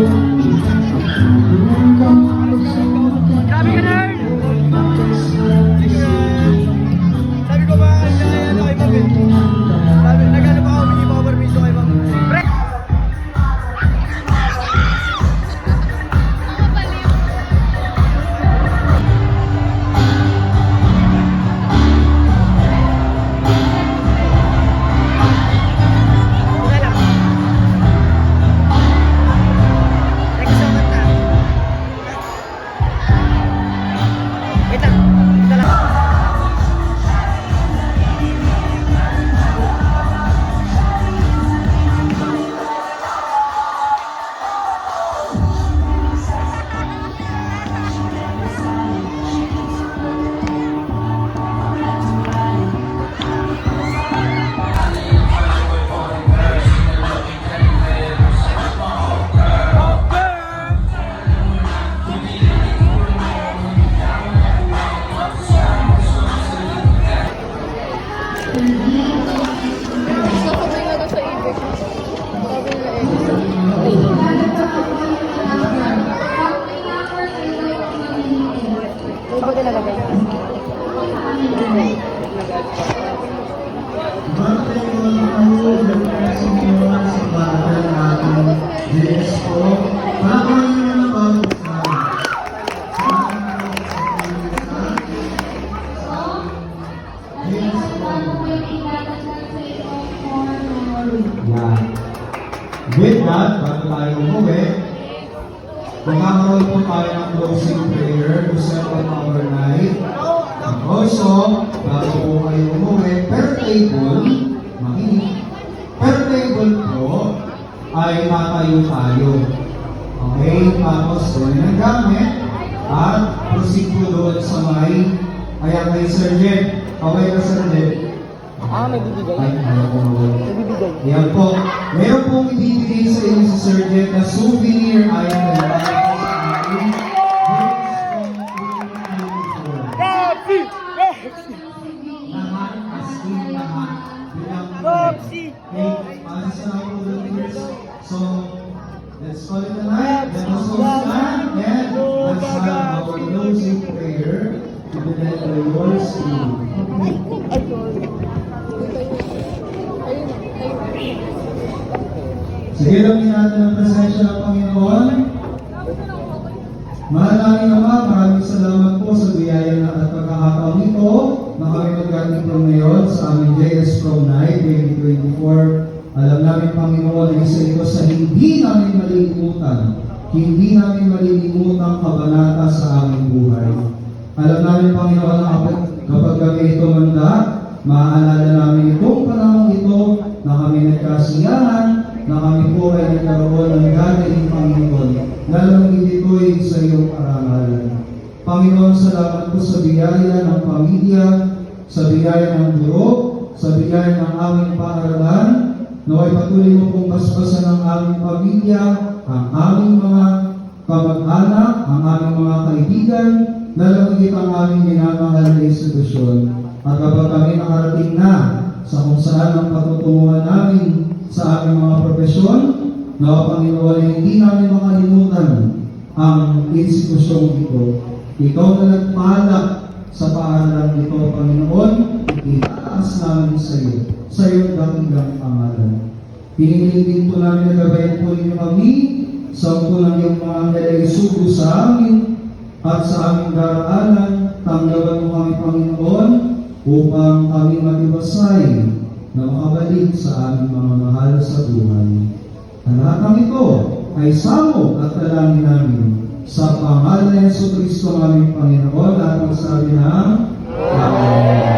Grabe ka, Nerd! Sabi ko ba, ano kay Ma'am eh. Sabi, nag-ano pa ako, hindi pa ako permiso kay Ma'am. Pre! With that, bago tayo umuwi, magkakaroon po tayo ng closing prayer to set up our night. And also, bago po kayo umuwi, per table, makinig, per table po, ay tatayo tayo. Okay? Tapos, doon ang gamit, at proceed po doon sa may, kaya kay Sir Jed. Okay ka, Sir Jed? May bibigay. Ay, ano po mawala. May bibigay. Yan po. Meron pong ibibigay sa inyo si Sir Jet na souvenir item na lahat as in lahat. So, let's call it a night. Let us all stand and let's have our closing prayer to the dead by yours truly. Sige lang natin ang presensya ng Panginoon. Mahal namin Ama, maraming salamat po sa biyaya na at pagkakataon nito na kami magkakipon ngayon sa aming JS Prom Night 2024. Alam namin Panginoon na isa ito sa hindi namin malilimutan kabanata sa aming buhay. Alam namin Panginoon na kapag kami ito manda, maaalala namin itong panahon ito na kami nagkasiyahan, na kami po ay nagkaroon ng gagaling Panginoon, lalong ito'y sa iyong karangalan. Panginoon, salamat po sa biyaya ng pamilya, sa biyaya ng guro, sa biyaya ng aming paaralan, naway patuloy mo pong basbasan ng aming pamilya, ang aming mga kamag-anak, ang aming mga kaibigan, lalong ang aming minamahal na institusyon. At kapag kami nakarating na sa kung saan ang patutunguhan namin sa aming mga profesyon, na Panginoon ay hindi namin makalimutan ang institusyong ito. Ikaw na nagpala sa paaralan ito, Panginoon, itataas namin sa iyong dakilang pangalan. Piniling din po namin na gabayan po ninyo kami sa unang iyong mga nalaisugo sa amin at sa aming daraanan, tanggalan mo kami, Panginoon, upang kami matibasay na makabalik sa aming mga mahal sa buhay. Ang lahat ng ito ay samo at dalangin namin sa pangalan ni Jesucristo aming Panginoon at ang sabi ng Amen.